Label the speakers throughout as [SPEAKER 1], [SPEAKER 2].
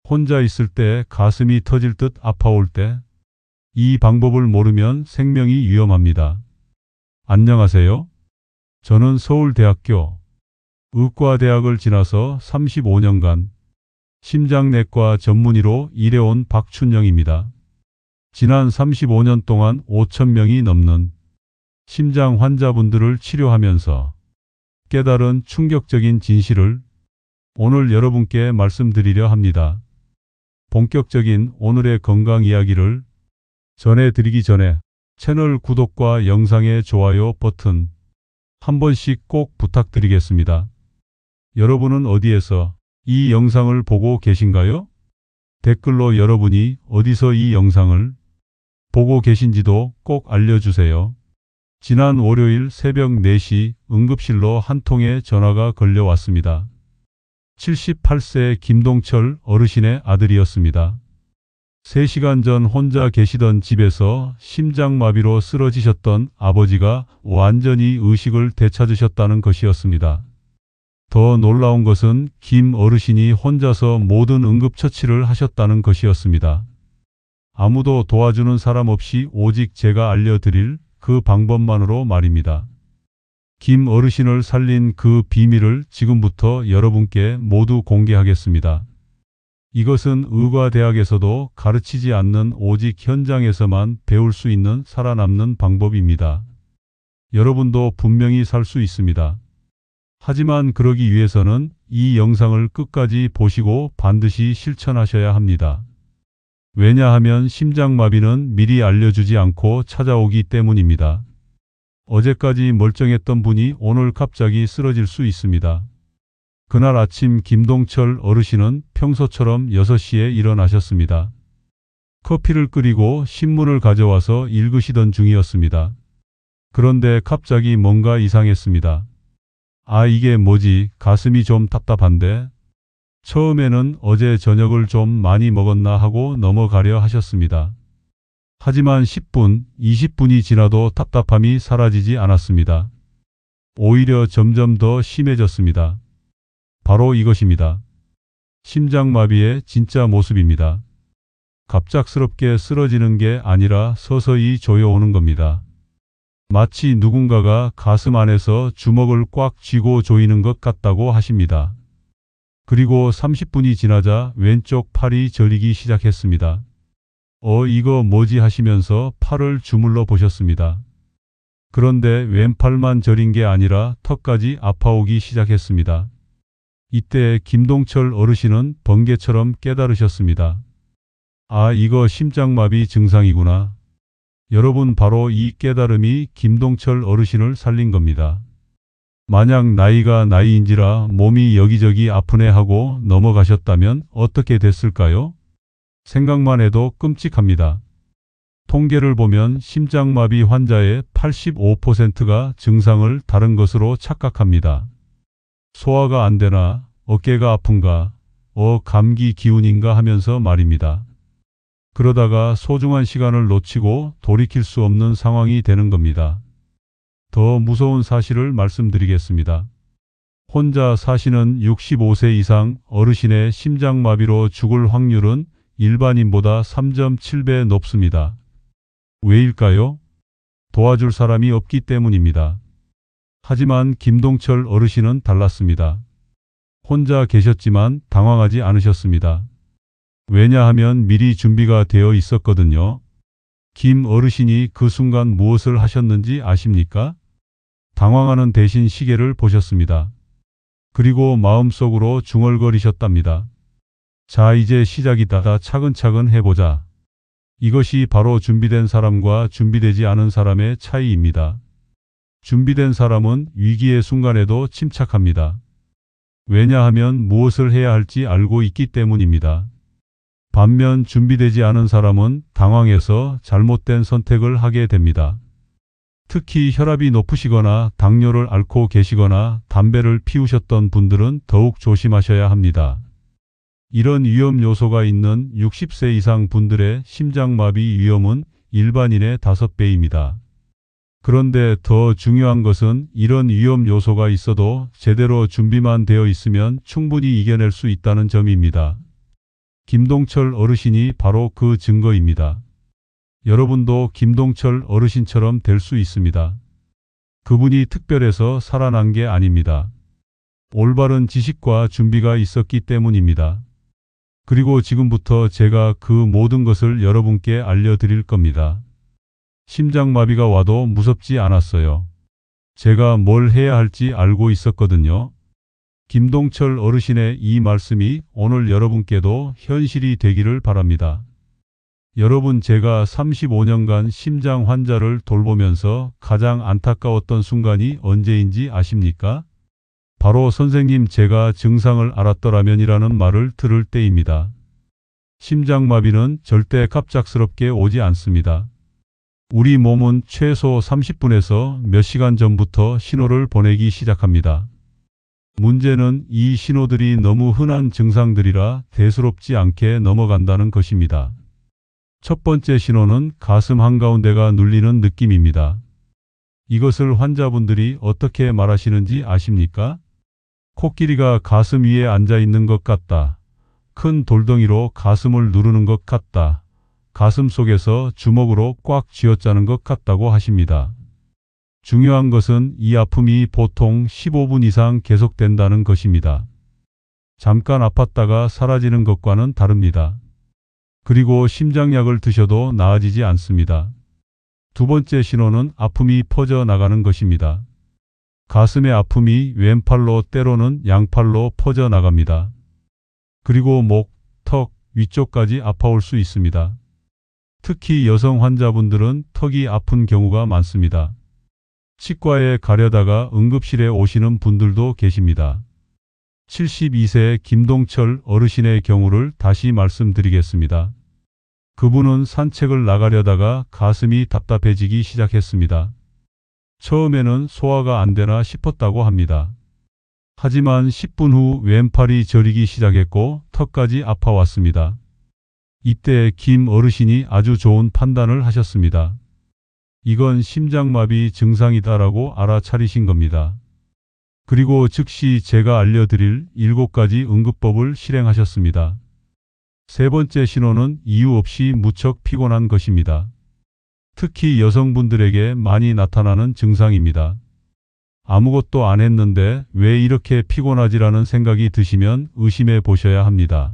[SPEAKER 1] 혼자 있을 때 가슴이 터질 듯 아파올 때, 이 방법을 모르면 생명이 위험합니다. 안녕하세요. 저는 서울대학교 의과대학을 지나서 35년간 심장내과 전문의로 일해온 박춘영입니다. 지난 35년 동안 5,000명이 넘는 심장 환자분들을 치료하면서 깨달은 충격적인 진실을 오늘 여러분께 말씀드리려 합니다. 본격적인 오늘의 건강 이야기를 전해드리기 전에 채널 구독과 영상의 좋아요 버튼 한 번씩 꼭 부탁드리겠습니다. 여러분은 어디에서 이 영상을 보고 계신가요? 댓글로 여러분이 어디서 이 영상을 보고 계신지도 꼭 알려주세요. 지난 월요일 새벽 4시 응급실로 한 통의 전화가 걸려왔습니다. 78세 김동철 어르신의 아들이었습니다. 3시간 전 혼자 계시던 집에서 심장마비로 쓰러지셨던 아버지가 완전히 의식을 되찾으셨다는 것이었습니다. 더 놀라운 것은 김 어르신이 혼자서 모든 응급처치를 하셨다는 것이었습니다. 아무도 도와주는 사람 없이 오직 제가 알려드릴 그 방법만으로 말입니다. 김 어르신을 살린 그 비밀을 지금부터 여러분께 모두 공개하겠습니다. 이것은 의과대학에서도 가르치지 않는 오직 현장에서만 배울 수 있는 살아남는 방법입니다. 여러분도 분명히 살 수 있습니다. 하지만 그러기 위해서는 이 영상을 끝까지 보시고 반드시 실천하셔야 합니다. 왜냐하면 심장마비는 미리 알려주지 않고 찾아오기 때문입니다. 어제까지 멀쩡했던 분이 오늘 갑자기 쓰러질 수 있습니다. 그날 아침 김동철 어르신은 평소처럼 6시에 일어나셨습니다. 커피를 끓이고 신문을 가져와서 읽으시던 중이었습니다. 그런데 갑자기 뭔가 이상했습니다. 아, 이게 뭐지? 가슴이 좀 답답한데? 처음에는 어제 저녁을 좀 많이 먹었나 하고 넘어가려 하셨습니다. 하지만 10분, 20분이 지나도 답답함이 사라지지 않았습니다. 오히려 점점 더 심해졌습니다. 바로 이것입니다. 심장마비의 진짜 모습입니다. 갑작스럽게 쓰러지는 게 아니라 서서히 조여오는 겁니다. 마치 누군가가 가슴 안에서 주먹을 꽉 쥐고 조이는 것 같다고 하십니다. 그리고 30분이 지나자 왼쪽 팔이 저리기 시작했습니다. 이거 뭐지 하시면서 팔을 주물러 보셨습니다. 그런데 왼팔만 저린 게 아니라 턱까지 아파오기 시작했습니다. 이때 김동철 어르신은 번개처럼 깨달으셨습니다. 아, 이거 심장마비 증상이구나. 여러분, 바로 이 깨달음이 김동철 어르신을 살린 겁니다. 만약 나이가 나이인지라 몸이 여기저기 아프네 하고 넘어가셨다면 어떻게 됐을까요? 생각만 해도 끔찍합니다. 통계를 보면 심장마비 환자의 85%가 증상을 다른 것으로 착각합니다. 소화가 안 되나, 어깨가 아픈가, 감기 기운인가 하면서 말입니다. 그러다가 소중한 시간을 놓치고 돌이킬 수 없는 상황이 되는 겁니다. 더 무서운 사실을 말씀드리겠습니다. 혼자 사시는 65세 이상 어르신의 심장마비로 죽을 확률은 일반인보다 3.7배 높습니다. 왜일까요? 도와줄 사람이 없기 때문입니다. 하지만 김동철 어르신은 달랐습니다. 혼자 계셨지만 당황하지 않으셨습니다. 왜냐하면 미리 준비가 되어 있었거든요. 김 어르신이 그 순간 무엇을 하셨는지 아십니까? 당황하는 대신 시계를 보셨습니다. 그리고 마음속으로 중얼거리셨답니다. 자, 이제 시작이다. 차근차근 해보자. 이것이 바로 준비된 사람과 준비되지 않은 사람의 차이입니다. 준비된 사람은 위기의 순간에도 침착합니다. 왜냐하면 무엇을 해야 할지 알고 있기 때문입니다. 반면 준비되지 않은 사람은 당황해서 잘못된 선택을 하게 됩니다. 특히 혈압이 높으시거나 당뇨를 앓고 계시거나 담배를 피우셨던 분들은 더욱 조심하셔야 합니다. 이런 위험 요소가 있는 60세 이상 분들의 심장마비 위험은 일반인의 5배입니다. 그런데 더 중요한 것은 이런 위험 요소가 있어도 제대로 준비만 되어 있으면 충분히 이겨낼 수 있다는 점입니다. 김동철 어르신이 바로 그 증거입니다. 여러분도 김동철 어르신처럼 될 수 있습니다. 그분이 특별해서 살아난 게 아닙니다. 올바른 지식과 준비가 있었기 때문입니다. 그리고 지금부터 제가 그 모든 것을 여러분께 알려드릴 겁니다. 심장마비가 와도 무섭지 않았어요. 제가 뭘 해야 할지 알고 있었거든요. 김동철 어르신의 이 말씀이 오늘 여러분께도 현실이 되기를 바랍니다. 여러분, 제가 35년간 심장 환자를 돌보면서 가장 안타까웠던 순간이 언제인지 아십니까? 바로 선생님, 제가 증상을 알았더라면이라는 말을 들을 때입니다. 심장마비는 절대 갑작스럽게 오지 않습니다. 우리 몸은 최소 30분에서 몇 시간 전부터 신호를 보내기 시작합니다. 문제는 이 신호들이 너무 흔한 증상들이라 대수롭지 않게 넘어간다는 것입니다. 첫 번째 신호는 가슴 한가운데가 눌리는 느낌입니다. 이것을 환자분들이 어떻게 말하시는지 아십니까? 코끼리가 가슴 위에 앉아 있는 것 같다. 큰 돌덩이로 가슴을 누르는 것 같다. 가슴 속에서 주먹으로 꽉 쥐어짜는 것 같다고 하십니다. 중요한 것은 이 아픔이 보통 15분 이상 계속된다는 것입니다. 잠깐 아팠다가 사라지는 것과는 다릅니다. 그리고 심장약을 드셔도 나아지지 않습니다. 두 번째 신호는 아픔이 퍼져나가는 것입니다. 가슴의 아픔이 왼팔로 때로는 양팔로 퍼져나갑니다. 그리고 목, 턱, 위쪽까지 아파올 수 있습니다. 특히 여성 환자분들은 턱이 아픈 경우가 많습니다. 치과에 가려다가 응급실에 오시는 분들도 계십니다. 72세 김동철 어르신의 경우를 다시 말씀드리겠습니다. 그분은 산책을 나가려다가 가슴이 답답해지기 시작했습니다. 처음에는 소화가 안 되나 싶었다고 합니다. 하지만 10분 후 왼팔이 저리기 시작했고 턱까지 아파왔습니다. 이때 김 어르신이 아주 좋은 판단을 하셨습니다. 이건 심장마비 증상이다라고 알아차리신 겁니다. 그리고 즉시 제가 알려드릴 7가지 응급법을 실행하셨습니다. 세 번째 신호는 이유 없이 무척 피곤한 것입니다. 특히 여성분들에게 많이 나타나는 증상입니다. 아무것도 안 했는데 왜 이렇게 피곤하지라는 생각이 드시면 의심해 보셔야 합니다.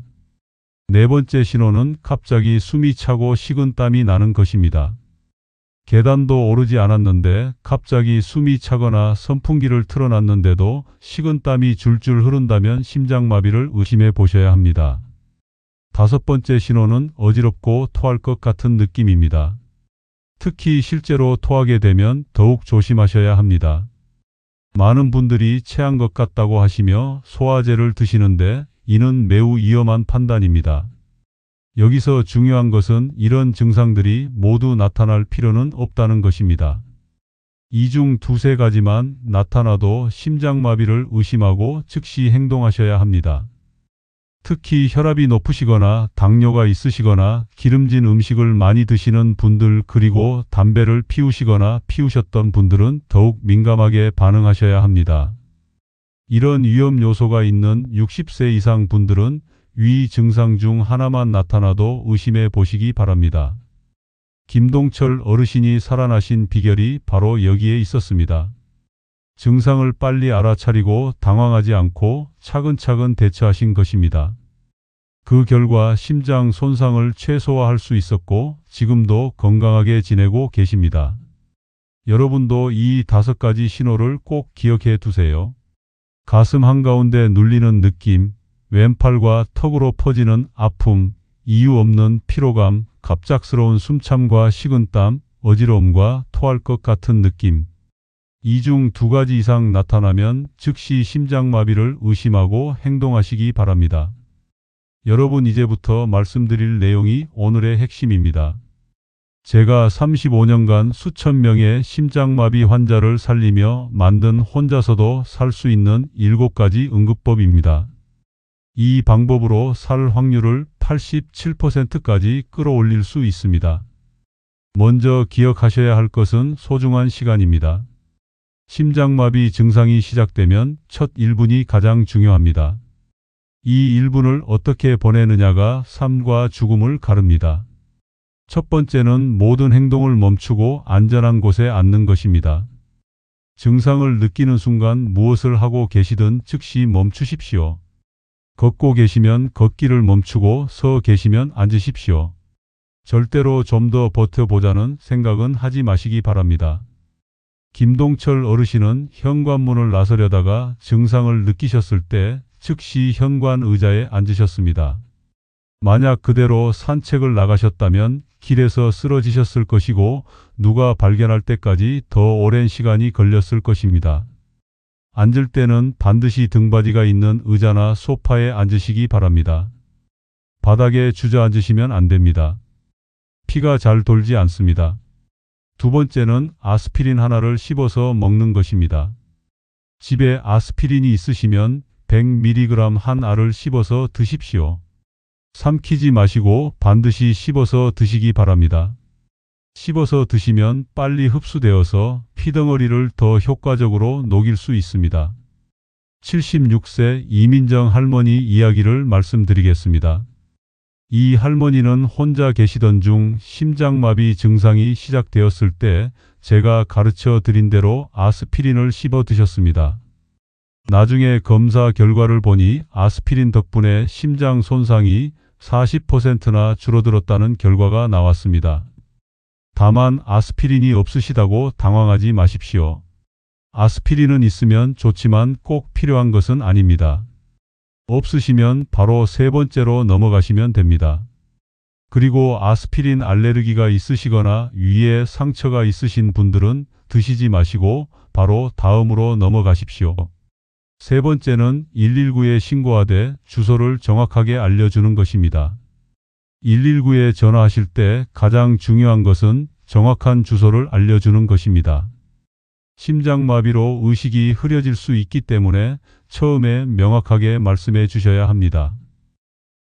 [SPEAKER 1] 네 번째 신호는 갑자기 숨이 차고 식은땀이 나는 것입니다. 계단도 오르지 않았는데 갑자기 숨이 차거나 선풍기를 틀어놨는데도 식은땀이 줄줄 흐른다면 심장마비를 의심해 보셔야 합니다. 다섯 번째 신호는 어지럽고 토할 것 같은 느낌입니다. 특히 실제로 토하게 되면 더욱 조심하셔야 합니다. 많은 분들이 체한 것 같다고 하시며 소화제를 드시는데 이는 매우 위험한 판단입니다. 여기서 중요한 것은 이런 증상들이 모두 나타날 필요는 없다는 것입니다. 이 중 두세 가지만 나타나도 심장마비를 의심하고 즉시 행동하셔야 합니다. 특히 혈압이 높으시거나 당뇨가 있으시거나 기름진 음식을 많이 드시는 분들, 그리고 담배를 피우시거나 피우셨던 분들은 더욱 민감하게 반응하셔야 합니다. 이런 위험 요소가 있는 60세 이상 분들은 위 증상 중 하나만 나타나도 의심해 보시기 바랍니다. 김동철 어르신이 살아나신 비결이 바로 여기에 있었습니다. 증상을 빨리 알아차리고 당황하지 않고 차근차근 대처하신 것입니다. 그 결과 심장 손상을 최소화할 수 있었고 지금도 건강하게 지내고 계십니다. 여러분도 이 5가지 신호를 꼭 기억해 두세요. 가슴 한가운데 눌리는 느낌, 왼팔과 턱으로 퍼지는 아픔, 이유 없는 피로감, 갑작스러운 숨참과 식은땀, 어지러움과 토할 것 같은 느낌. 이 중 2가지 이상 나타나면 즉시 심장마비를 의심하고 행동하시기 바랍니다. 여러분, 이제부터 말씀드릴 내용이 오늘의 핵심입니다. 제가 35년간 수천 명의 심장마비 환자를 살리며 만든 혼자서도 살 수 있는 7가지 응급법입니다. 이 방법으로 살 확률을 87%까지 끌어올릴 수 있습니다. 먼저 기억하셔야 할 것은 소중한 시간입니다. 심장마비 증상이 시작되면 첫 1분이 가장 중요합니다. 이 1분을 어떻게 보내느냐가 삶과 죽음을 가릅니다. 첫 번째는 모든 행동을 멈추고 안전한 곳에 앉는 것입니다. 증상을 느끼는 순간 무엇을 하고 계시든 즉시 멈추십시오. 걷고 계시면 걷기를 멈추고 서 계시면 앉으십시오. 절대로 좀 더 버텨보자는 생각은 하지 마시기 바랍니다. 김동철 어르신은 현관문을 나서려다가 증상을 느끼셨을 때 즉시 현관 의자에 앉으셨습니다. 만약 그대로 산책을 나가셨다면 길에서 쓰러지셨을 것이고 누가 발견할 때까지 더 오랜 시간이 걸렸을 것입니다. 앉을 때는 반드시 등받이가 있는 의자나 소파에 앉으시기 바랍니다. 바닥에 주저앉으시면 안 됩니다. 피가 잘 돌지 않습니다. 두 번째는 아스피린 하나를 씹어서 먹는 것입니다. 집에 아스피린이 있으시면 100mg 한 알을 씹어서 드십시오. 삼키지 마시고 반드시 씹어서 드시기 바랍니다. 씹어서 드시면 빨리 흡수되어서 피덩어리를 더 효과적으로 녹일 수 있습니다. 76세 이민정 할머니 이야기를 말씀드리겠습니다. 이 할머니는 혼자 계시던 중 심장마비 증상이 시작되었을 때 제가 가르쳐 드린 대로 아스피린을 씹어 드셨습니다. 나중에 검사 결과를 보니 아스피린 덕분에 심장 손상이 40%나 줄어들었다는 결과가 나왔습니다. 다만 아스피린이 없으시다고 당황하지 마십시오. 아스피린은 있으면 좋지만 꼭 필요한 것은 아닙니다. 없으시면 바로 세 번째로 넘어가시면 됩니다. 그리고 아스피린 알레르기가 있으시거나 위에 상처가 있으신 분들은 드시지 마시고 바로 다음으로 넘어가십시오. 세 번째는 119에 신고하되 주소를 정확하게 알려주는 것입니다. 119에 전화하실 때 가장 중요한 것은 정확한 주소를 알려주는 것입니다. 심장마비로 의식이 흐려질 수 있기 때문에 처음에 명확하게 말씀해 주셔야 합니다.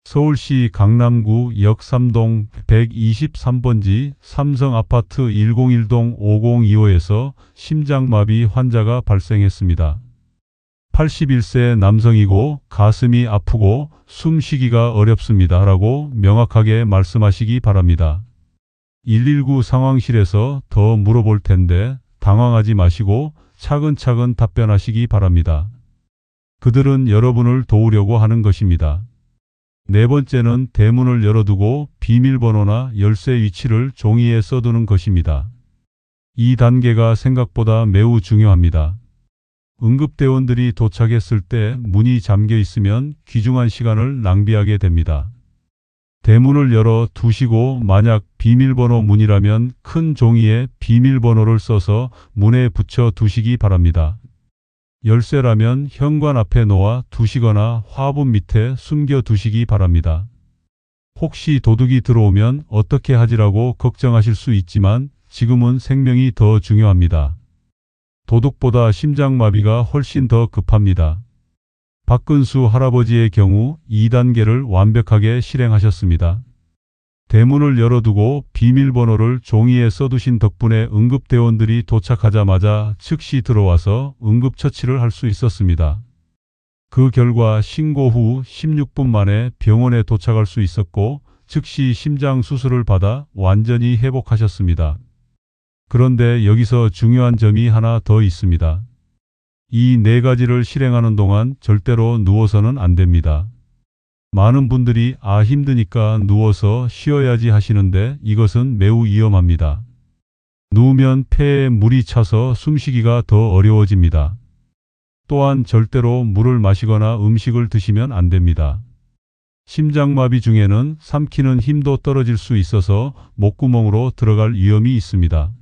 [SPEAKER 1] 서울시 강남구 역삼동 123번지 삼성아파트 101동 5025에서 심장마비 환자가 발생했습니다. 81세 남성이고 가슴이 아프고 숨쉬기가 어렵습니다. 라고 명확하게 말씀하시기 바랍니다. 119 상황실에서 더 물어볼 텐데 당황하지 마시고 차근차근 답변하시기 바랍니다. 그들은 여러분을 도우려고 하는 것입니다. 네 번째는 대문을 열어두고 비밀번호나 열쇠 위치를 종이에 써두는 것입니다. 이 단계가 생각보다 매우 중요합니다. 응급대원들이 도착했을 때 문이 잠겨 있으면 귀중한 시간을 낭비하게 됩니다. 대문을 열어 두시고 만약 비밀번호 문이라면 큰 종이에 비밀번호를 써서 문에 붙여 두시기 바랍니다. 열쇠라면 현관 앞에 놓아 두시거나 화분 밑에 숨겨 두시기 바랍니다. 혹시 도둑이 들어오면 어떻게 하지라고 걱정하실 수 있지만 지금은 생명이 더 중요합니다. 도둑보다 심장마비가 훨씬 더 급합니다. 박근수 할아버지의 경우 2단계를 완벽하게 실행하셨습니다. 대문을 열어두고 비밀번호를 종이에 써두신 덕분에 응급대원들이 도착하자마자 즉시 들어와서 응급처치를 할 수 있었습니다. 그 결과 신고 후 16분 만에 병원에 도착할 수 있었고 즉시 심장 수술을 받아 완전히 회복하셨습니다. 그런데 여기서 중요한 점이 하나 더 있습니다. 이 네 가지를 실행하는 동안 절대로 누워서는 안 됩니다. 많은 분들이 힘드니까 누워서 쉬어야지 하시는데 이것은 매우 위험합니다. 누우면 폐에 물이 차서 숨쉬기가 더 어려워집니다. 또한 절대로 물을 마시거나 음식을 드시면 안 됩니다. 심장마비 중에는 삼키는 힘도 떨어질 수 있어서 목구멍으로 들어갈 위험이 있습니다.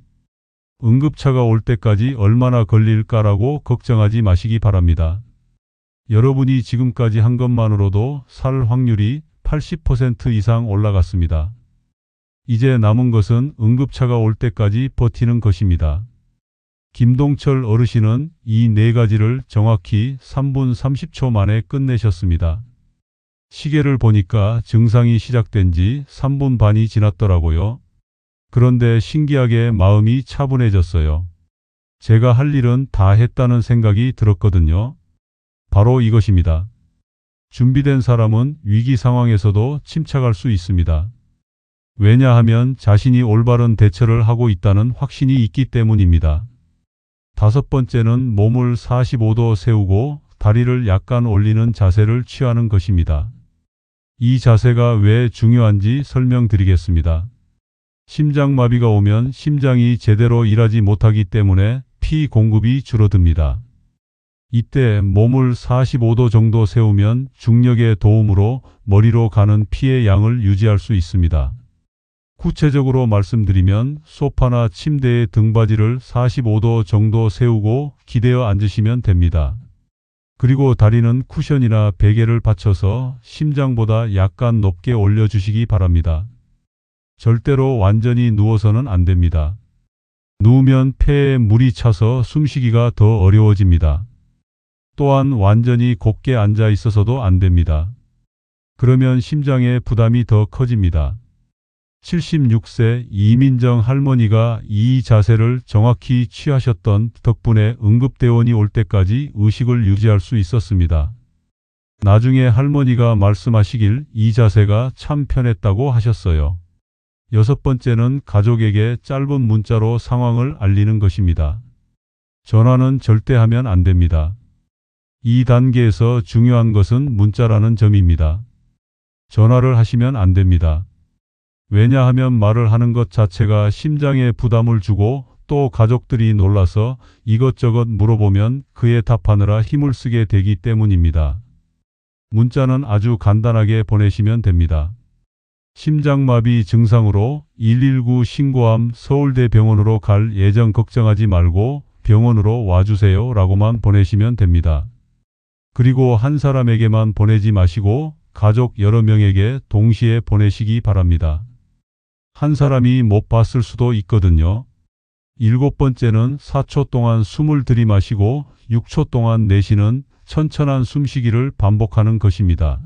[SPEAKER 1] 응급차가 올 때까지 얼마나 걸릴까라고 걱정하지 마시기 바랍니다. 여러분이 지금까지 한 것만으로도 살 확률이 80% 이상 올라갔습니다. 이제 남은 것은 응급차가 올 때까지 버티는 것입니다. 김동철 어르신은 이 네 가지를 정확히 3분 30초 만에 끝내셨습니다. 시계를 보니까 증상이 시작된 지 3분 반이 지났더라고요. 그런데 신기하게 마음이 차분해졌어요. 제가 할 일은 다 했다는 생각이 들었거든요. 바로 이것입니다. 준비된 사람은 위기 상황에서도 침착할 수 있습니다. 왜냐하면 자신이 올바른 대처를 하고 있다는 확신이 있기 때문입니다. 다섯 번째는 몸을 45도 세우고 다리를 약간 올리는 자세를 취하는 것입니다. 이 자세가 왜 중요한지 설명드리겠습니다. 심장마비가 오면 심장이 제대로 일하지 못하기 때문에 피 공급이 줄어듭니다. 이때 몸을 45도 정도 세우면 중력의 도움으로 머리로 가는 피의 양을 유지할 수 있습니다. 구체적으로 말씀드리면 소파나 침대의 등받이를 45도 정도 세우고 기대어 앉으시면 됩니다. 그리고 다리는 쿠션이나 베개를 받쳐서 심장보다 약간 높게 올려주시기 바랍니다. 절대로 완전히 누워서는 안 됩니다. 누우면 폐에 물이 차서 숨쉬기가 더 어려워집니다. 또한 완전히 곧게 앉아 있어서도 안 됩니다. 그러면 심장의 부담이 더 커집니다. 76세 이민정 할머니가 이 자세를 정확히 취하셨던 덕분에 응급대원이 올 때까지 의식을 유지할 수 있었습니다. 나중에 할머니가 말씀하시길 이 자세가 참 편했다고 하셨어요. 여섯 번째는 가족에게 짧은 문자로 상황을 알리는 것입니다. 전화는 절대 하면 안 됩니다. 이 단계에서 중요한 것은 문자라는 점입니다. 전화를 하시면 안 됩니다. 왜냐하면 말을 하는 것 자체가 심장에 부담을 주고 또 가족들이 놀라서 이것저것 물어보면 그에 답하느라 힘을 쓰게 되기 때문입니다. 문자는 아주 간단하게 보내시면 됩니다. 심장마비 증상으로 119 신고함 서울대병원으로 갈 예정 걱정하지 말고 병원으로 와주세요 라고만 보내시면 됩니다. 그리고 한 사람에게만 보내지 마시고 가족 여러 명에게 동시에 보내시기 바랍니다. 한 사람이 못 봤을 수도 있거든요. 일곱 번째는 4초 동안 숨을 들이마시고 6초 동안 내쉬는 천천한 숨쉬기를 반복하는 것입니다.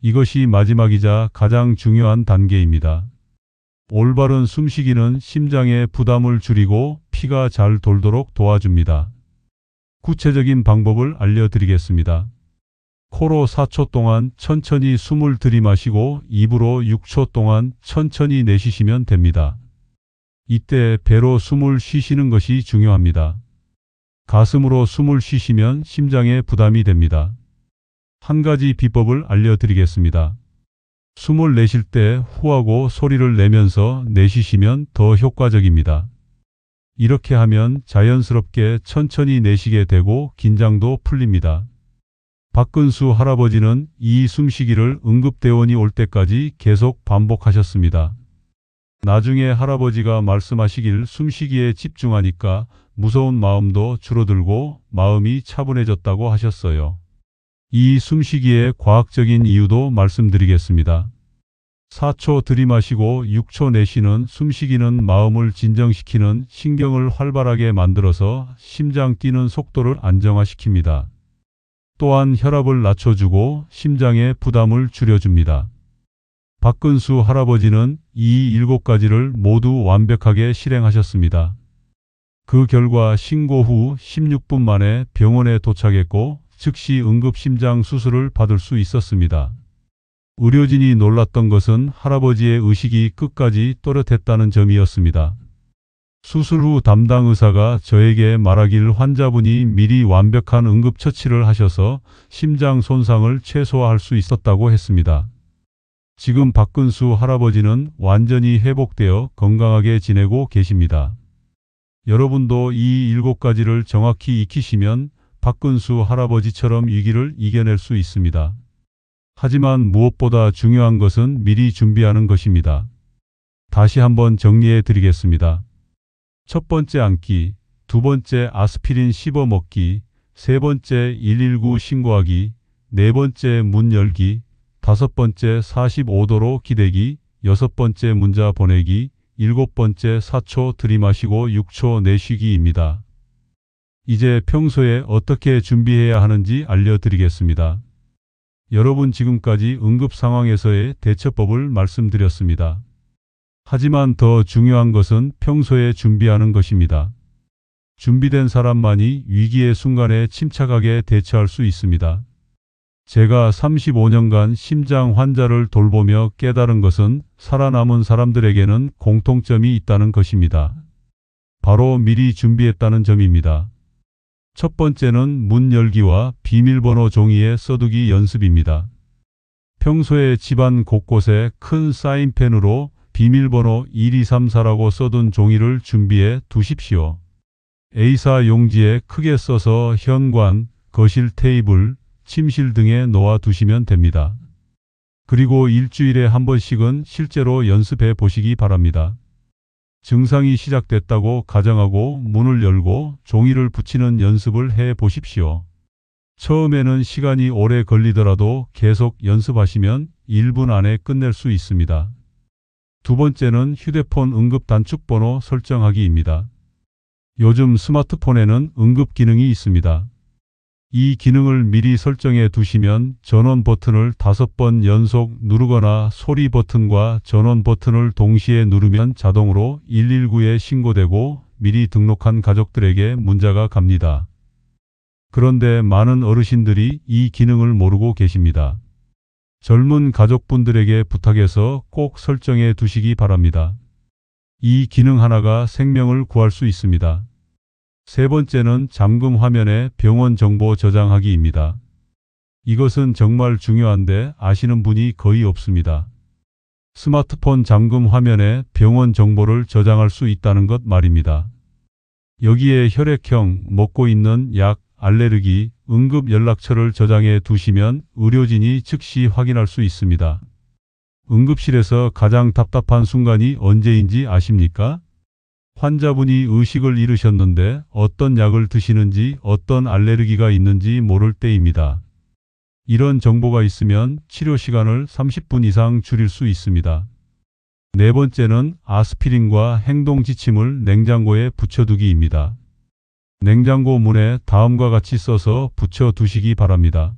[SPEAKER 1] 이것이 마지막이자 가장 중요한 단계입니다. 올바른 숨쉬기는 심장의 부담을 줄이고 피가 잘 돌도록 도와줍니다. 구체적인 방법을 알려드리겠습니다. 코로 4초 동안 천천히 숨을 들이마시고 입으로 6초 동안 천천히 내쉬시면 됩니다. 이때 배로 숨을 쉬시는 것이 중요합니다. 가슴으로 숨을 쉬시면 심장에 부담이 됩니다. 한 가지 비법을 알려드리겠습니다. 숨을 내쉴 때 후하고 소리를 내면서 내쉬시면 더 효과적입니다. 이렇게 하면 자연스럽게 천천히 내쉬게 되고 긴장도 풀립니다. 박근수 할아버지는 이 숨쉬기를 응급대원이 올 때까지 계속 반복하셨습니다. 나중에 할아버지가 말씀하시길 숨쉬기에 집중하니까 무서운 마음도 줄어들고 마음이 차분해졌다고 하셨어요. 이 숨쉬기의 과학적인 이유도 말씀드리겠습니다. 4초 들이마시고 6초 내쉬는 숨쉬기는 마음을 진정시키는 신경을 활발하게 만들어서 심장 뛰는 속도를 안정화시킵니다. 또한 혈압을 낮춰주고 심장의 부담을 줄여줍니다. 박근수 할아버지는 이 7가지를 모두 완벽하게 실행하셨습니다. 그 결과 신고 후 16분 만에 병원에 도착했고 즉시 응급심장 수술을 받을 수 있었습니다. 의료진이 놀랐던 것은 할아버지의 의식이 끝까지 또렷했다는 점이었습니다. 수술 후 담당 의사가 저에게 말하길 환자분이 미리 완벽한 응급처치를 하셔서 심장 손상을 최소화할 수 있었다고 했습니다. 지금 박근수 할아버지는 완전히 회복되어 건강하게 지내고 계십니다. 여러분도 이 7가지를 정확히 익히시면 박근수 할아버지처럼 위기를 이겨낼 수 있습니다. 하지만 무엇보다 중요한 것은 미리 준비하는 것입니다. 다시 한번 정리해 드리겠습니다. 첫 번째 앉기, 두 번째 아스피린 씹어 먹기, 세 번째 119 신고하기, 네 번째 문 열기, 다섯 번째 45도로 기대기, 여섯 번째 문자 보내기, 일곱 번째 4초 들이마시고 6초 내쉬기입니다. 이제 평소에 어떻게 준비해야 하는지 알려드리겠습니다. 여러분 지금까지 응급 상황에서의 대처법을 말씀드렸습니다. 하지만 더 중요한 것은 평소에 준비하는 것입니다. 준비된 사람만이 위기의 순간에 침착하게 대처할 수 있습니다. 제가 35년간 심장 환자를 돌보며 깨달은 것은 살아남은 사람들에게는 공통점이 있다는 것입니다. 바로 미리 준비했다는 점입니다. 첫 번째는 문 열기와 비밀번호 종이에 써두기 연습입니다. 평소에 집안 곳곳에 큰 사인펜으로 비밀번호 1234라고 써둔 종이를 준비해 두십시오. A사 용지에 크게 써서 현관, 거실 테이블, 침실 등에 놓아 두시면 됩니다. 그리고 일주일에 한 번씩은 실제로 연습해 보시기 바랍니다. 증상이 시작됐다고 가정하고 문을 열고 종이를 붙이는 연습을 해 보십시오. 처음에는 시간이 오래 걸리더라도 계속 연습하시면 1분 안에 끝낼 수 있습니다. 두 번째는 휴대폰 응급 단축번호 설정하기입니다. 요즘 스마트폰에는 응급 기능이 있습니다. 이 기능을 미리 설정해 두시면 전원 버튼을 5번 연속 누르거나 소리 버튼과 전원 버튼을 동시에 누르면 자동으로 119에 신고되고 미리 등록한 가족들에게 문자가 갑니다. 그런데 많은 어르신들이 이 기능을 모르고 계십니다. 젊은 가족분들에게 부탁해서 꼭 설정해 두시기 바랍니다. 이 기능 하나가 생명을 구할 수 있습니다. 세 번째는 잠금 화면에 병원 정보 저장하기입니다. 이것은 정말 중요한데 아시는 분이 거의 없습니다. 스마트폰 잠금 화면에 병원 정보를 저장할 수 있다는 것 말입니다. 여기에 혈액형, 먹고 있는 약, 알레르기, 응급 연락처를 저장해 두시면 의료진이 즉시 확인할 수 있습니다. 응급실에서 가장 답답한 순간이 언제인지 아십니까? 환자분이 의식을 잃으셨는데 어떤 약을 드시는지 어떤 알레르기가 있는지 모를 때입니다. 이런 정보가 있으면 치료 시간을 30분 이상 줄일 수 있습니다. 네 번째는 아스피린과 행동 지침을 냉장고에 붙여두기입니다. 냉장고 문에 다음과 같이 써서 붙여두시기 바랍니다.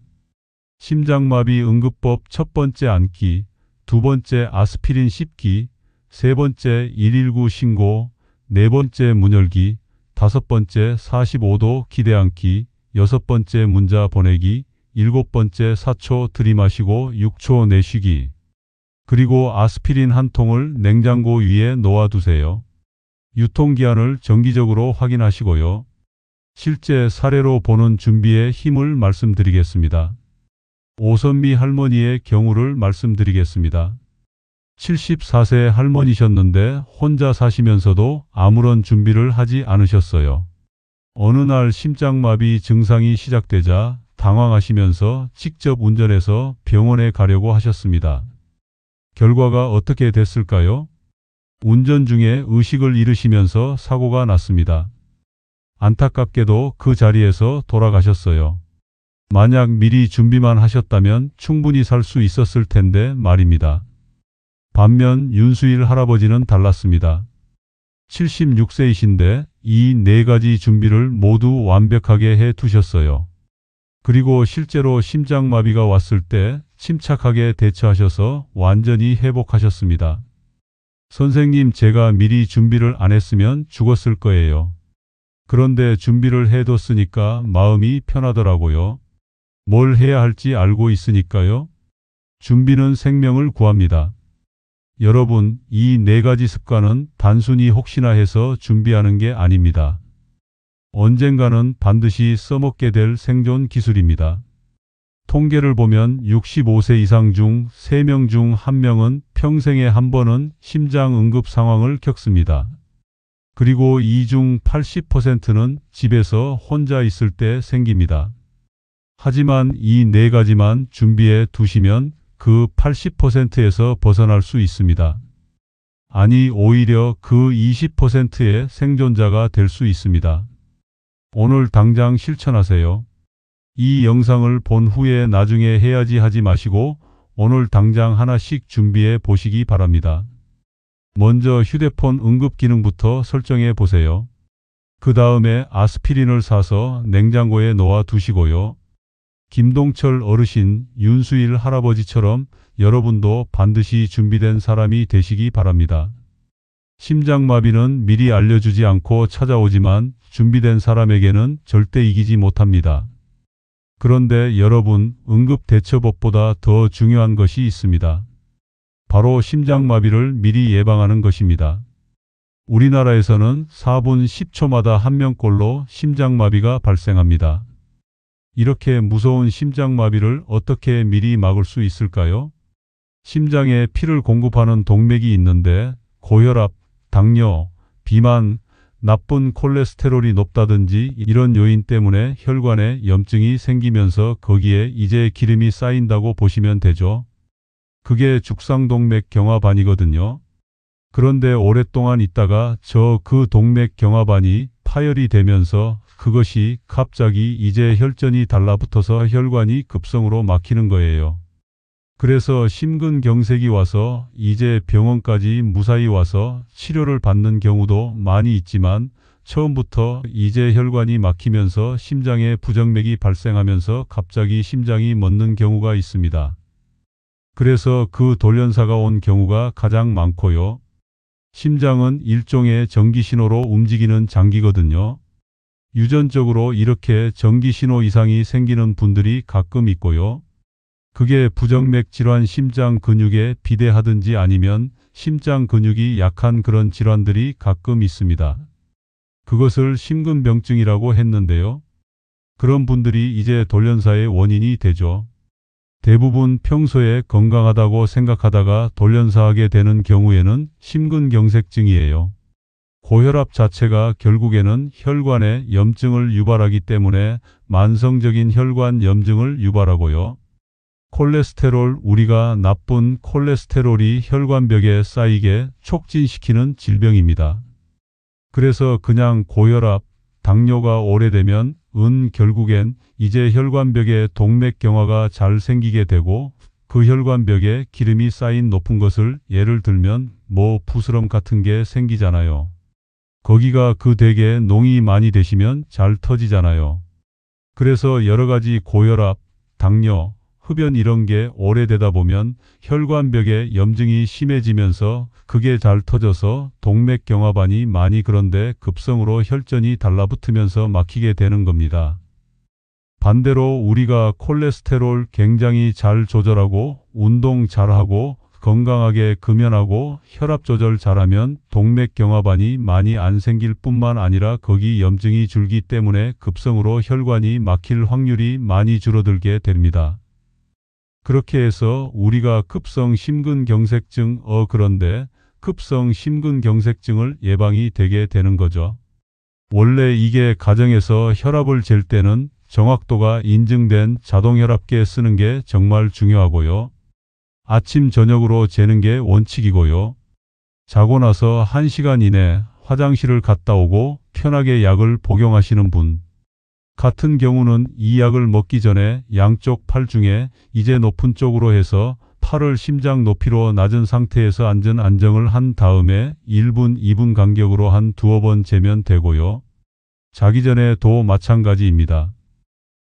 [SPEAKER 1] 심장마비 응급법 첫 번째 앉기, 두 번째 아스피린 씹기, 세 번째 119 신고, 네 번째 문 열기, 다섯 번째 45도 기대 앉기, 여섯 번째 문자 보내기, 일곱 번째 4초 들이마시고 6초 내쉬기. 그리고 아스피린 한 통을 냉장고 위에 놓아두세요. 유통기한을 정기적으로 확인하시고요. 실제 사례로 보는 준비의 힘을 말씀드리겠습니다. 오선미 할머니의 경우를 말씀드리겠습니다. 74세 할머니셨는데 혼자 사시면서도 아무런 준비를 하지 않으셨어요. 어느 날 심장마비 증상이 시작되자 당황하시면서 직접 운전해서 병원에 가려고 하셨습니다. 결과가 어떻게 됐을까요? 운전 중에 의식을 잃으시면서 사고가 났습니다. 안타깝게도 그 자리에서 돌아가셨어요. 만약 미리 준비만 하셨다면 충분히 살 수 있었을 텐데 말입니다. 반면 윤수일 할아버지는 달랐습니다. 76세이신데 이 네 가지 준비를 모두 완벽하게 해 두셨어요. 그리고 실제로 심장마비가 왔을 때 침착하게 대처하셔서 완전히 회복하셨습니다. 선생님, 제가 미리 준비를 안 했으면 죽었을 거예요. 그런데 준비를 해뒀으니까 마음이 편하더라고요. 뭘 해야 할지 알고 있으니까요. 준비는 생명을 구합니다. 여러분, 이 네 가지 습관은 단순히 혹시나 해서 준비하는 게 아닙니다. 언젠가는 반드시 써먹게 될 생존 기술입니다. 통계를 보면 65세 이상 중 3명 중 1명은 평생에 한 번은 심장 응급 상황을 겪습니다. 그리고 이 중 80%는 집에서 혼자 있을 때 생깁니다. 하지만 이 네 가지만 준비해 두시면 그 80%에서 벗어날 수 있습니다. 아니, 오히려 그 20%의 생존자가 될 수 있습니다. 오늘 당장 실천하세요. 이 영상을 본 후에 나중에 해야지 하지 마시고 오늘 당장 하나씩 준비해 보시기 바랍니다. 먼저 휴대폰 응급 기능부터 설정해 보세요. 그 다음에 아스피린을 사서 냉장고에 놓아 두시고요. 김동철 어르신, 윤수일 할아버지처럼 여러분도 반드시 준비된 사람이 되시기 바랍니다. 심장마비는 미리 알려주지 않고 찾아오지만 준비된 사람에게는 절대 이기지 못합니다. 그런데 여러분, 응급대처법보다 더 중요한 것이 있습니다. 바로 심장마비를 미리 예방하는 것입니다. 우리나라에서는 4분 10초마다 1명꼴로 심장마비가 발생합니다. 이렇게 무서운 심장마비를 어떻게 미리 막을 수 있을까요? 심장에 피를 공급하는 동맥이 있는데 고혈압, 당뇨, 비만, 나쁜 콜레스테롤이 높다든지 이런 요인 때문에 혈관에 염증이 생기면서 거기에 이제 기름이 쌓인다고 보시면 되죠. 그게 죽상동맥 경화반이거든요. 그런데 오랫동안 있다가 그 동맥 경화반이 파열이 되면서 그것이 갑자기 이제 혈전이 달라붙어서 혈관이 급성으로 막히는 거예요. 그래서 심근경색이 와서 이제 병원까지 무사히 와서 치료를 받는 경우도 많이 있지만 처음부터 이제 혈관이 막히면서 심장에 부정맥이 발생하면서 갑자기 심장이 멎는 경우가 있습니다. 그래서 그 돌연사가 온 경우가 가장 많고요. 심장은 일종의 전기신호로 움직이는 장기거든요. 유전적으로 이렇게 전기신호 이상이 생기는 분들이 가끔 있고요. 그게 부정맥 질환 심장 근육에 비대하든지 아니면 심장 근육이 약한 그런 질환들이 가끔 있습니다. 그것을 심근병증이라고 했는데요. 그런 분들이 이제 돌연사의 원인이 되죠. 대부분 평소에 건강하다고 생각하다가 돌연사하게 되는 경우에는 심근경색증이에요. 고혈압 자체가 결국에는 혈관에 염증을 유발하기 때문에 만성적인 혈관 염증을 유발하고요. 콜레스테롤, 우리가 나쁜 콜레스테롤이 혈관벽에 쌓이게 촉진시키는 질병입니다. 그래서 그냥 고혈압, 당뇨가 오래되면 결국엔 이제 혈관벽에 동맥경화가 잘 생기게 되고 그 혈관벽에 기름이 쌓인 높은 것을 예를 들면 부스럼 같은 게 생기잖아요. 거기가 되게 농이 많이 되시면 잘 터지잖아요. 그래서 여러 가지 고혈압, 당뇨, 흡연 이런 게 오래되다 보면 혈관벽에 염증이 심해지면서 그게 잘 터져서 동맥경화반이 많이 그런데 급성으로 혈전이 달라붙으면서 막히게 되는 겁니다. 반대로 우리가 콜레스테롤 굉장히 잘 조절하고 운동 잘하고 건강하게 금연하고 혈압 조절 잘하면 동맥경화반이 많이 안 생길 뿐만 아니라 거기 염증이 줄기 때문에 급성으로 혈관이 막힐 확률이 많이 줄어들게 됩니다. 그렇게 해서 우리가 급성 심근경색증 그런데 급성 심근경색증을 예방이 되게 되는 거죠. 원래 이게 가정에서 혈압을 잴 때는 정확도가 인증된 자동혈압계 쓰는 게 정말 중요하고요. 아침 저녁으로 재는 게 원칙이고요. 자고 나서 1시간 이내 화장실을 갔다 오고 편하게 약을 복용하시는 분 같은 경우는 이 약을 먹기 전에 양쪽 팔 중에 이제 높은 쪽으로 해서 팔을 심장 높이로 낮은 상태에서 앉은 안정을 한 다음에 1분, 2분 간격으로 한 2번 재면 되고요. 자기 전에도 마찬가지입니다.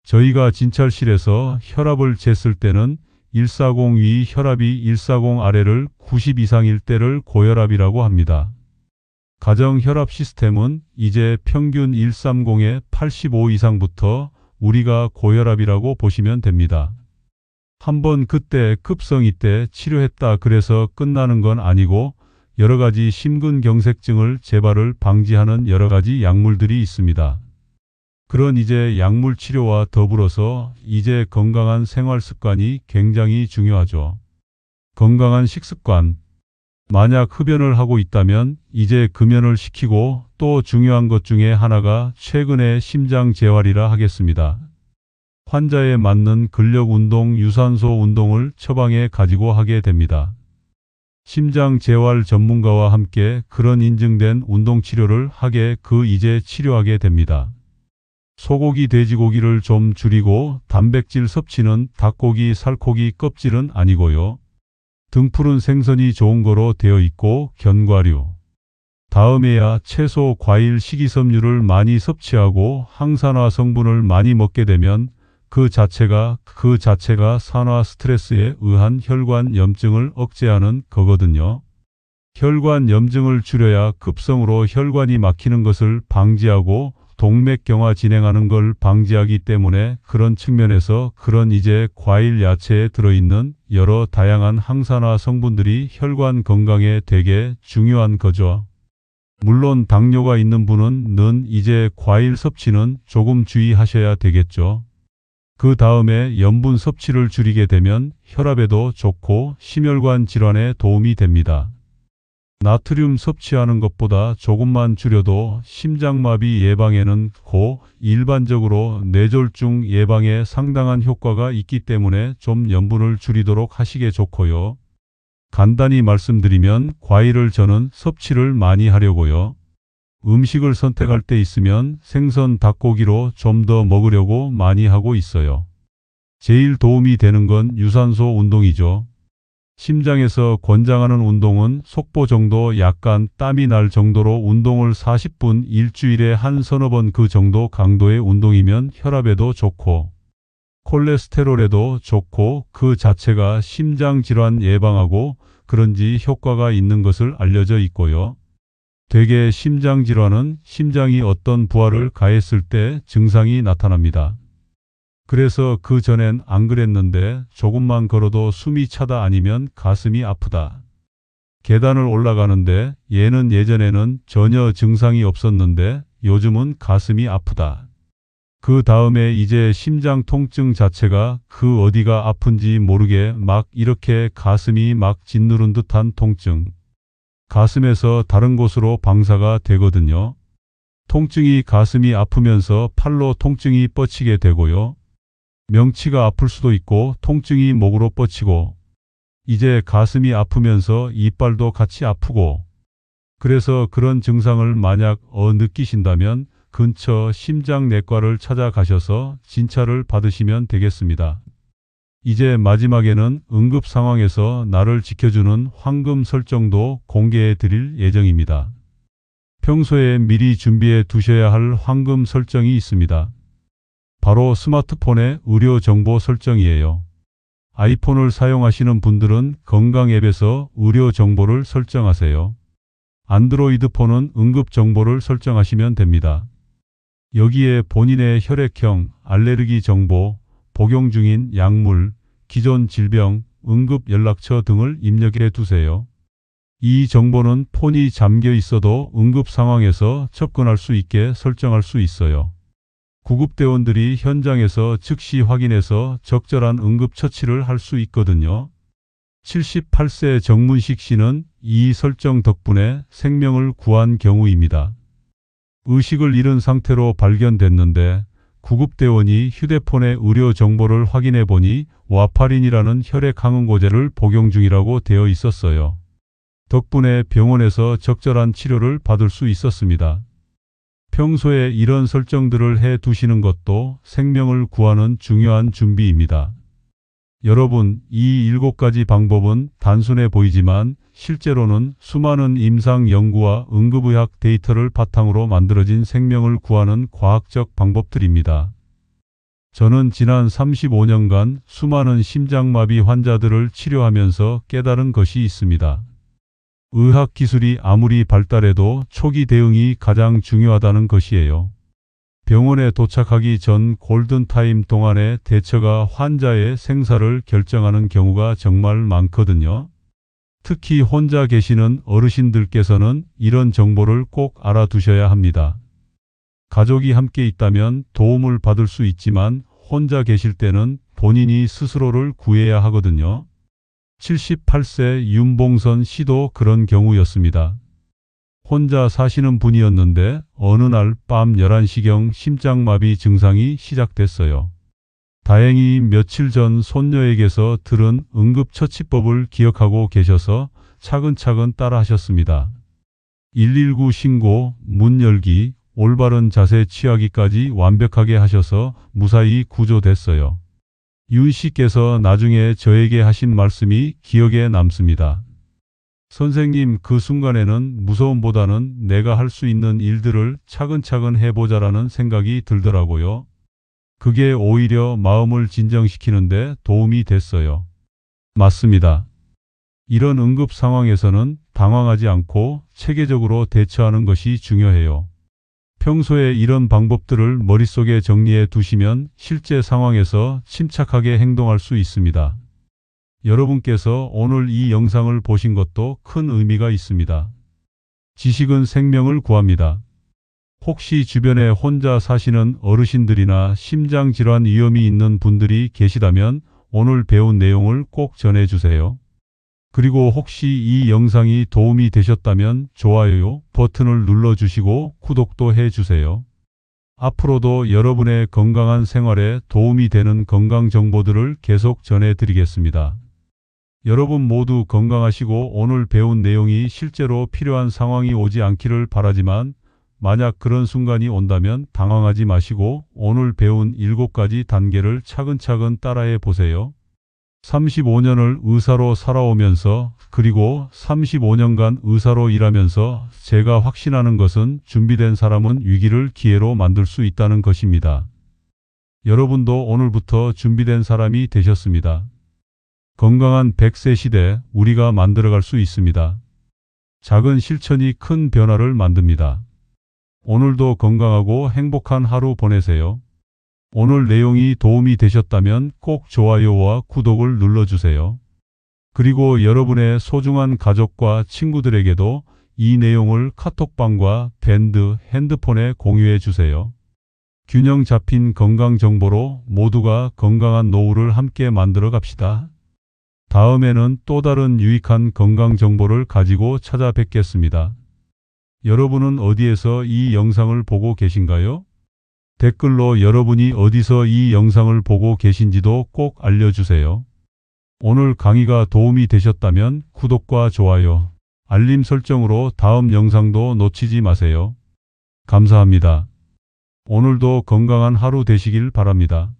[SPEAKER 1] 저희가 진찰실에서 혈압을 쟀을 때는 140 위 혈압이 140 아래를 90 이상일 때를 고혈압이라고 합니다. 가정 혈압 시스템은 이제 평균 130에 85 이상부터 우리가 고혈압이라고 보시면 됩니다. 한번 그때 급성이 때 치료했다 그래서 끝나는 건 아니고 여러 가지 심근경색증을 재발을 방지하는 여러 가지 약물들이 있습니다. 그런 이제 약물 치료와 더불어서 이제 건강한 생활 습관이 굉장히 중요하죠. 건강한 식습관. 만약 흡연을 하고 있다면 이제 금연을 시키고 또 중요한 것 중에 하나가 최근에 심장 재활이라 하겠습니다. 환자에 맞는 근력 운동, 유산소 운동을 처방해 가지고 하게 됩니다. 심장 재활 전문가와 함께 그런 인증된 운동 치료를 하게 이제 치료하게 됩니다. 소고기, 돼지고기를 좀 줄이고 단백질 섭취는 닭고기, 살코기 껍질은 아니고요. 등푸른 생선이 좋은 거로 되어 있고 견과류. 다음에야 채소, 과일, 식이섬유를 많이 섭취하고 항산화 성분을 많이 먹게 되면 그 자체가 산화 스트레스에 의한 혈관 염증을 억제하는 거거든요. 혈관 염증을 줄여야 급성으로 혈관이 막히는 것을 방지하고 동맥경화 진행하는 걸 방지하기 때문에 그런 측면에서 그런 이제 과일 야채에 들어있는 여러 다양한 항산화 성분들이 혈관 건강에 되게 중요한 거죠. 물론 당뇨가 있는 분은 이제 과일 섭취는 조금 주의하셔야 되겠죠. 그 다음에 염분 섭취를 줄이게 되면 혈압에도 좋고 심혈관 질환에 도움이 됩니다. 나트륨 섭취하는 것보다 조금만 줄여도 심장마비 예방에는 일반적으로 뇌졸중 예방에 상당한 효과가 있기 때문에 좀 염분을 줄이도록 하시게 좋고요. 간단히 말씀드리면 과일을 저는 섭취를 많이 하려고요. 음식을 선택할 때 있으면 생선, 닭고기로 좀 더 먹으려고 많이 하고 있어요. 제일 도움이 되는 건 유산소 운동이죠. 심장에서 권장하는 운동은 속보 정도 약간 땀이 날 정도로 운동을 40분 일주일에 한 서너 번 그 정도 강도의 운동이면 혈압에도 좋고 콜레스테롤에도 좋고 그 자체가 심장질환 예방하고 그런지 효과가 있는 것을 알려져 있고요. 대개 심장질환은 심장이 어떤 부하를 가했을 때 증상이 나타납니다. 그래서 그 전엔 안 그랬는데 조금만 걸어도 숨이 차다 아니면 가슴이 아프다. 계단을 올라가는데 얘는 예전에는 전혀 증상이 없었는데 요즘은 가슴이 아프다. 그 다음에 이제 심장 통증 자체가 그 어디가 아픈지 모르게 막 이렇게 가슴이 막 짓누른 듯한 통증. 가슴에서 다른 곳으로 방사가 되거든요. 통증이 가슴이 아프면서 팔로 통증이 뻗치게 되고요. 명치가 아플 수도 있고 통증이 목으로 뻗치고 이제 가슴이 아프면서 이빨도 같이 아프고 그래서 그런 증상을 만약 느끼신다면 근처 심장내과를 찾아가셔서 진찰을 받으시면 되겠습니다. 이제 마지막에는 응급 상황에서 나를 지켜주는 황금 설정도 공개해 드릴 예정입니다. 평소에 미리 준비해 두셔야 할 황금 설정이 있습니다. 바로 스마트폰의 의료 정보 설정이에요. 아이폰을 사용하시는 분들은 건강 앱에서 의료 정보를 설정하세요. 안드로이드 폰은 응급 정보를 설정하시면 됩니다. 여기에 본인의 혈액형, 알레르기 정보, 복용 중인 약물, 기존 질병, 응급 연락처 등을 입력해 두세요. 이 정보는 폰이 잠겨 있어도 응급 상황에서 접근할 수 있게 설정할 수 있어요. 구급대원들이 현장에서 즉시 확인해서 적절한 응급처치를 할 수 있거든요. 78세 정문식 씨는 이 설정 덕분에 생명을 구한 경우입니다. 의식을 잃은 상태로 발견됐는데 구급대원이 휴대폰의 의료 정보를 확인해 보니 와파린이라는 혈액 항응고제를 복용 중이라고 되어 있었어요. 덕분에 병원에서 적절한 치료를 받을 수 있었습니다. 평소에 이런 설정들을 해 두시는 것도 생명을 구하는 중요한 준비입니다. 여러분, 이 7가지 방법은 단순해 보이지만 실제로는 수많은 임상 연구와 응급의학 데이터를 바탕으로 만들어진 생명을 구하는 과학적 방법들입니다. 저는 지난 35년간 수많은 심장마비 환자들을 치료하면서 깨달은 것이 있습니다. 의학 기술이 아무리 발달해도 초기 대응이 가장 중요하다는 것이에요. 병원에 도착하기 전 골든타임 동안의 대처가 환자의 생사를 결정하는 경우가 정말 많거든요. 특히 혼자 계시는 어르신들께서는 이런 정보를 꼭 알아두셔야 합니다. 가족이 함께 있다면 도움을 받을 수 있지만 혼자 계실 때는 본인이 스스로를 구해야 하거든요. 78세 윤봉선 씨도 그런 경우였습니다. 혼자 사시는 분이었는데 어느 날 밤 11시경 심장마비 증상이 시작됐어요. 다행히 며칠 전 손녀에게서 들은 응급처치법을 기억하고 계셔서 차근차근 따라 하셨습니다. 119 신고, 문 열기, 올바른 자세 취하기까지 완벽하게 하셔서 무사히 구조됐어요. 윤 씨께서 나중에 저에게 하신 말씀이 기억에 남습니다. 선생님, 그 순간에는 무서움보다는 내가 할 수 있는 일들을 차근차근 해보자라는 생각이 들더라고요. 그게 오히려 마음을 진정시키는데 도움이 됐어요. 맞습니다. 이런 응급 상황에서는 당황하지 않고 체계적으로 대처하는 것이 중요해요. 평소에 이런 방법들을 머릿속에 정리해 두시면 실제 상황에서 침착하게 행동할 수 있습니다. 여러분께서 오늘 이 영상을 보신 것도 큰 의미가 있습니다. 지식은 생명을 구합니다. 혹시 주변에 혼자 사시는 어르신들이나 심장질환 위험이 있는 분들이 계시다면 오늘 배운 내용을 꼭 전해주세요. 그리고 혹시 이 영상이 도움이 되셨다면 좋아요 버튼을 눌러주시고 구독도 해주세요. 앞으로도 여러분의 건강한 생활에 도움이 되는 건강 정보들을 계속 전해드리겠습니다. 여러분 모두 건강하시고 오늘 배운 내용이 실제로 필요한 상황이 오지 않기를 바라지만 만약 그런 순간이 온다면 당황하지 마시고 오늘 배운 7가지 단계를 차근차근 따라해 보세요. 35년을 의사로 살아오면서 그리고 35년간 의사로 일하면서 제가 확신하는 것은 준비된 사람은 위기를 기회로 만들 수 있다는 것입니다. 여러분도 오늘부터 준비된 사람이 되셨습니다. 건강한 100세 시대 우리가 만들어갈 수 있습니다. 작은 실천이 큰 변화를 만듭니다. 오늘도 건강하고 행복한 하루 보내세요. 오늘 내용이 도움이 되셨다면 꼭 좋아요와 구독을 눌러주세요. 그리고 여러분의 소중한 가족과 친구들에게도 이 내용을 카톡방과 밴드, 핸드폰에 공유해 주세요. 균형 잡힌 건강 정보로 모두가 건강한 노후를 함께 만들어 갑시다. 다음에는 또 다른 유익한 건강 정보를 가지고 찾아뵙겠습니다. 여러분은 어디에서 이 영상을 보고 계신가요? 댓글로 여러분이 어디서 이 영상을 보고 계신지도 꼭 알려주세요. 오늘 강의가 도움이 되셨다면 구독과 좋아요, 알림 설정으로 다음 영상도 놓치지 마세요. 감사합니다. 오늘도 건강한 하루 되시길 바랍니다.